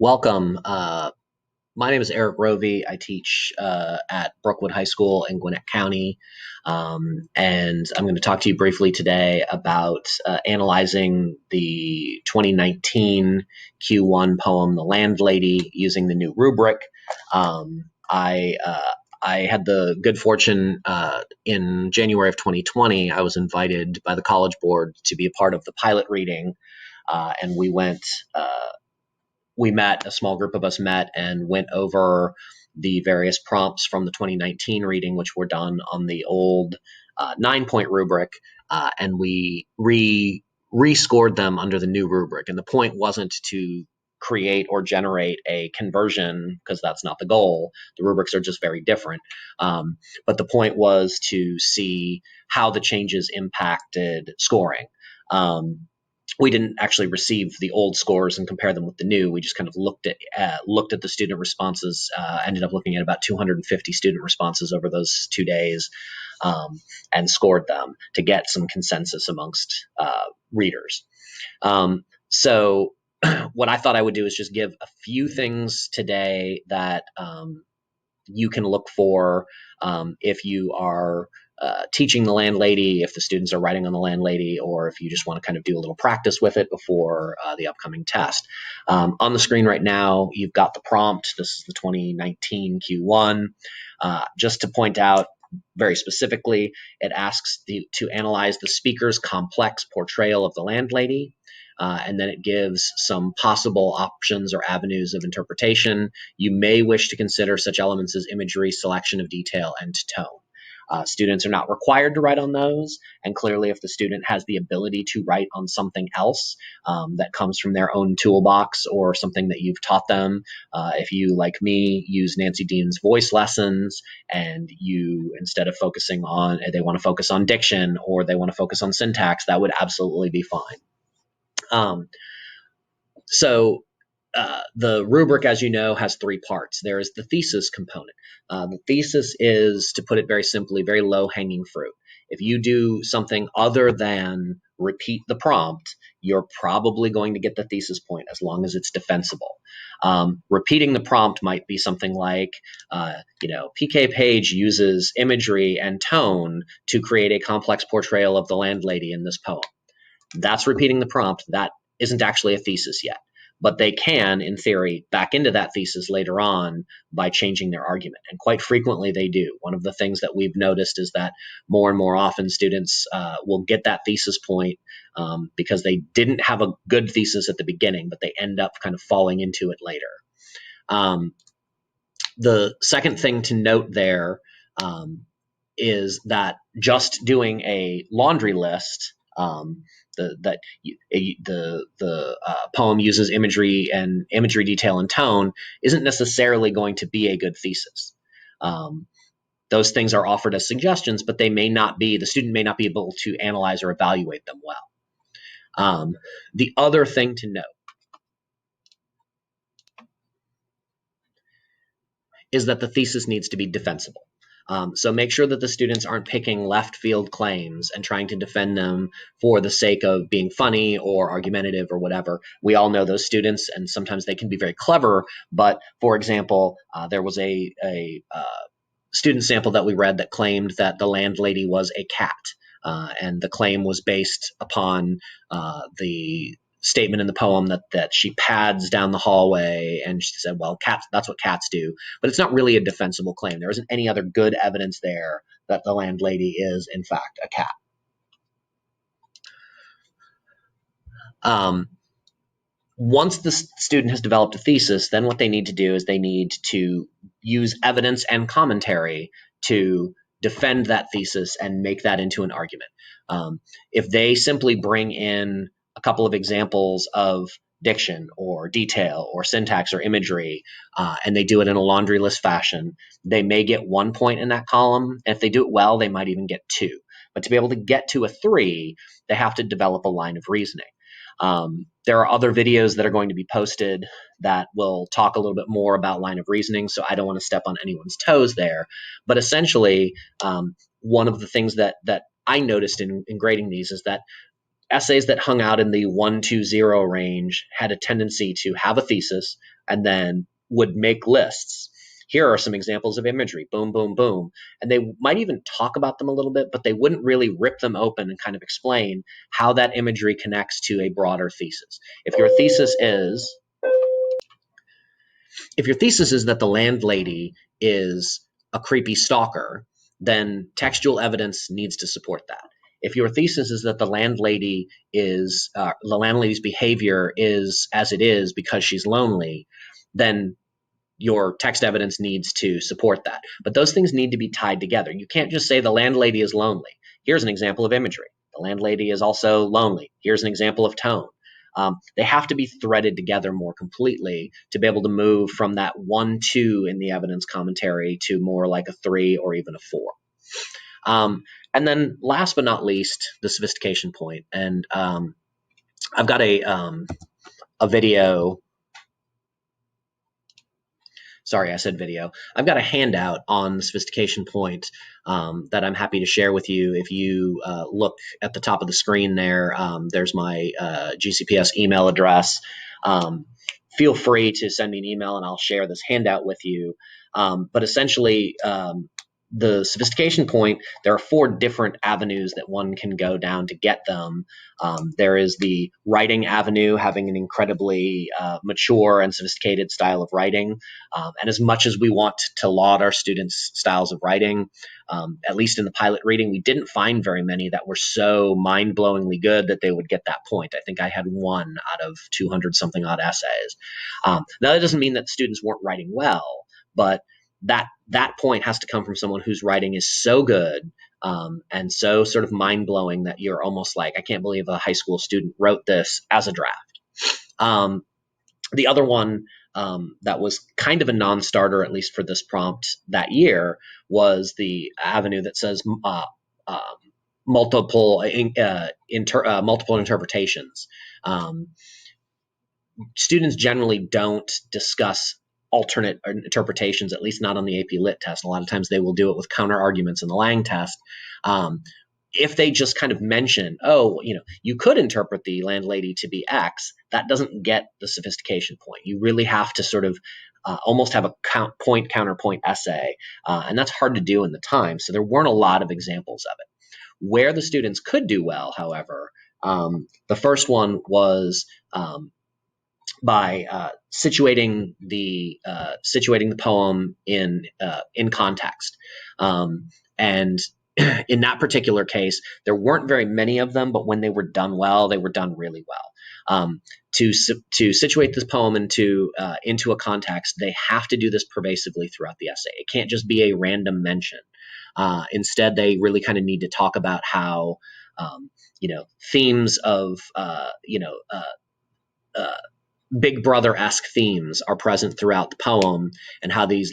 Welcome. My name is Eric Rovie. I teach at Brookwood High School in Gwinnett County. And I'm going to talk to you briefly today about analyzing the 2019 Q1 poem, The Landlady, using the new rubric. I had the good fortune in January of 2020, I was invited by the College Board to be a part of the pilot reading. And a small group of us met and went over the various prompts from the 2019 reading, which were done on the old 9-point rubric, and we rescored them under the new rubric. And the point wasn't to create or generate a conversion, because that's not the goal. The rubrics are just very different. But the point was to see how the changes impacted scoring. We didn't actually receive the old scores and compare them with the new. We just kind of looked at the student responses. Ended up looking at about 250 student responses over those 2 days, and scored them to get some consensus amongst readers. So what I thought I would do is just give a few things today that you can look for if you are teaching the Landlady, if the students are writing on the Landlady, or if you just want to kind of do a little practice with it before the upcoming test. On the screen right now, you've got the prompt. This is the 2019 Q1. Just to point out very specifically, it asks to analyze the speaker's complex portrayal of the Landlady. And then it gives some possible options or avenues of interpretation. You may wish to consider such elements as imagery, selection of detail, and tone. Students are not required to write on those, and clearly if the student has the ability to write on something else that comes from their own toolbox or something that you've taught them, if you, like me, use Nancy Dean's voice lessons and you, instead of focusing on, they want to focus on diction or they want to focus on syntax, that would absolutely be fine. The rubric, as you know, has 3 parts. There is the thesis component. The thesis is, to put it very simply, very low-hanging fruit. If you do something other than repeat the prompt, you're probably going to get the thesis point as long as it's defensible. Repeating the prompt might be something like, PK Page uses imagery and tone to create a complex portrayal of the Landlady in this poem. That's repeating the prompt. That isn't actually a thesis yet. But they can, in theory, back into that thesis later on by changing their argument. And quite frequently they do. One of the things that we've noticed is that more and more often students will get that thesis point because they didn't have a good thesis at the beginning, but they end up kind of falling into it later. The second thing to note there is that just doing a laundry list, the poem uses imagery detail and tone, isn't necessarily going to be a good thesis. Those things are offered as suggestions, but the student may not be able to analyze or evaluate them well. The other thing to note is that the thesis needs to be defensible. So make sure that the students aren't picking left field claims and trying to defend them for the sake of being funny or argumentative or whatever. We all know those students, and sometimes they can be very clever. But for example, there was a student sample that we read that claimed that the Landlady was a cat. And the claim was based upon the statement in the poem that she pads down the hallway, and she said, well, that's what cats do. But it's not really a defensible claim. There isn't any other good evidence there that the Landlady is, in fact, a cat. Once the student has developed a thesis, then what they need to do is they need to use evidence and commentary to defend that thesis and make that into an argument. If they simply bring in a couple of examples of diction or detail or syntax or imagery, and they do it in a laundry list fashion, they may get 1 point in that column. And if they do it well, they might even get 2. But to be able to get to a 3, they have to develop a line of reasoning. There are other videos that are going to be posted that will talk a little bit more about line of reasoning, so I don't want to step on anyone's toes there. But essentially, one of the things that I noticed in grading these is that essays that hung out in the 1-0 range had a tendency to have a thesis and then would make lists. Here are some examples of imagery, boom, boom, boom. And they might even talk about them a little bit, but they wouldn't really rip them open and kind of explain how that imagery connects to a broader thesis. If your thesis is that the landlady is a creepy stalker, then textual evidence needs to support that. If your thesis is that the landlady's behavior is as it is because she's lonely, then your text evidence needs to support that. But those things need to be tied together. You can't just say the landlady is lonely. Here's an example of imagery. The landlady is also lonely. Here's an example of tone. They have to be threaded together more completely to be able to move from that 1-2 in the evidence commentary to more like a 3 or even a 4. And then last but not least, the sophistication point. And I've got a video. Sorry, I said video. I've got a handout on the sophistication point that I'm happy to share with you. If you look at the top of the screen there, there's my GCPS email address. Feel free to send me an email and I'll share this handout with you. But essentially, the sophistication point, there are 4 different avenues that one can go down to get them. There is the writing avenue, having an incredibly mature and sophisticated style of writing. And as much as we want to laud our students' styles of writing, at least in the pilot reading, we didn't find very many that were so mind-blowingly good that they would get that point. I think I had 1 out of 200 something odd essays. Now, that doesn't mean that students weren't writing well, but that point has to come from someone whose writing is so good and so sort of mind-blowing that you're almost like, I can't believe a high school student wrote this as a draft. The other one that was kind of a non-starter, at least for this prompt that year, was the avenue that says multiple interpretations. Students generally don't discuss alternate interpretations, at least not on the AP Lit test. A lot of times they will do it with counter arguments in the Lang test. If they just kind of mention, you could interpret the landlady to be X, that doesn't get the sophistication point. You really have to sort of almost have a counterpoint essay, and that's hard to do in the time. So there weren't a lot of examples of it. Where the students could do well, however, the first one was by situating the poem in context, and in that particular case, there weren't very many of them, but when they were done well, they were done really well. To situate this poem into a context, they have to do this pervasively throughout the essay. It can't just be a random mention. Instead, they really kind of need to talk about how themes of Big Brother-esque themes are present throughout the poem, and how these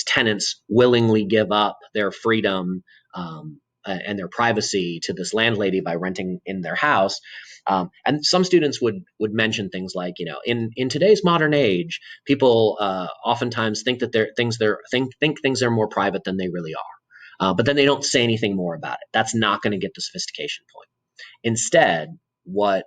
tenants willingly give up their freedom and their privacy to this landlady by renting in their house. And some students would mention things like, in today's modern age, people oftentimes think that things are more private than they really are, but then they don't say anything more about it. That's not going to get the sophistication point. Instead, what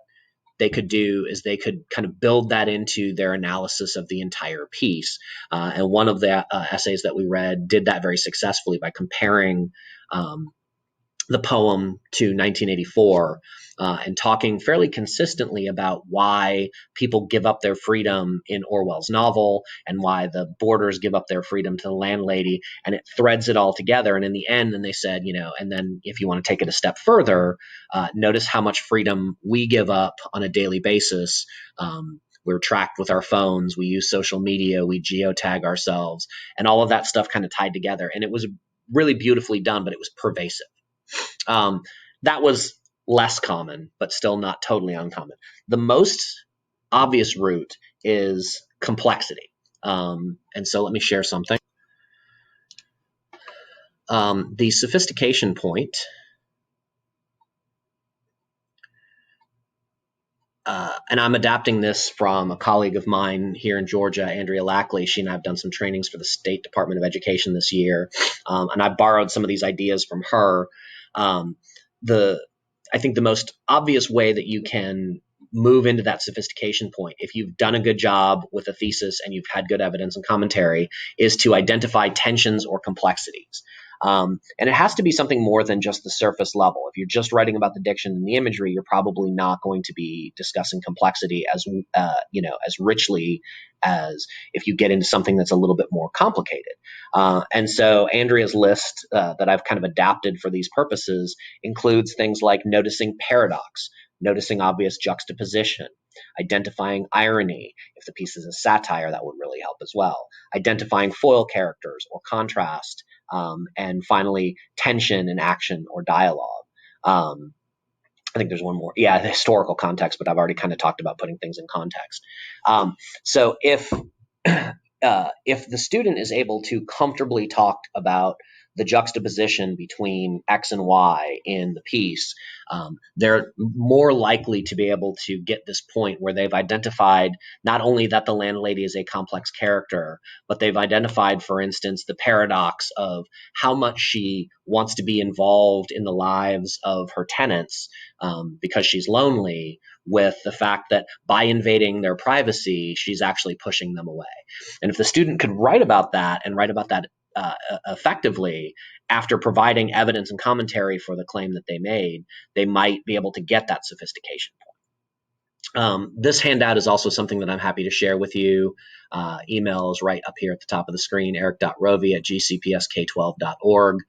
they could do is they could kind of build that into their analysis of the entire piece. And one of the essays that we read did that very successfully by comparing the poem to 1984 and talking fairly consistently about why people give up their freedom in Orwell's novel and why the boarders give up their freedom to the landlady, and it threads it all together. And in the end, then they said, and then if you want to take it a step further, notice how much freedom we give up on a daily basis. We're tracked with our phones, we use social media, we geotag ourselves, and all of that stuff kind of tied together. And it was really beautifully done, but it was pervasive. That was less common, but still not totally uncommon. The most obvious route is complexity. And so let me share something. The sophistication point, and I'm adapting this from a colleague of mine here in Georgia, Andrea Lackley. She and I have done some trainings for the State Department of Education this year, and I borrowed some of these ideas from her. I think the most obvious way that you can move into that sophistication point, if you've done a good job with a thesis and you've had good evidence and commentary, is to identify tensions or complexities. And it has to be something more than just the surface level. If you're just writing about the diction and the imagery, you're probably not going to be discussing complexity as as richly as if you get into something that's a little bit more complicated. And so Andrea's list that I've kind of adapted for these purposes includes things like noticing paradox, noticing obvious juxtaposition, identifying irony. If the piece is a satire, that would really help as well. Identifying foil characters or contrast, and finally, tension in action or dialogue. I think there's one more. Yeah, the historical context, but I've already kind of talked about putting things in context. So if the student is able to comfortably talk about the juxtaposition between X and Y in the piece, they're more likely to be able to get this point where they've identified not only that the landlady is a complex character, but they've identified, for instance, the paradox of how much she wants to be involved in the lives of her tenants because she's lonely, with the fact that by invading their privacy, she's actually pushing them away. And if the student could write about that and write about that effectively after providing evidence and commentary for the claim that they made, they might be able to get that sophistication point. This handout is also something that I'm happy to share with you. Email is right up here at the top of the screen, eric.rovie@gcpsk12.org.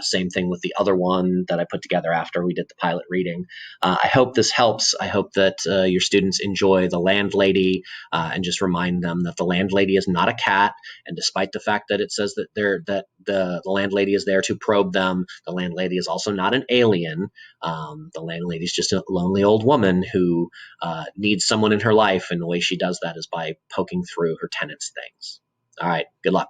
Same thing with the other one that I put together after we did the pilot reading. I hope this helps. I hope that your students enjoy The Landlady, and just remind them that the landlady is not a cat. And despite the fact that it says that the landlady is there to probe them, the landlady is also not an alien. The landlady is just a lonely old woman who needs someone in her life, and the way she does that is by poking through her tenants' things. All right, good luck.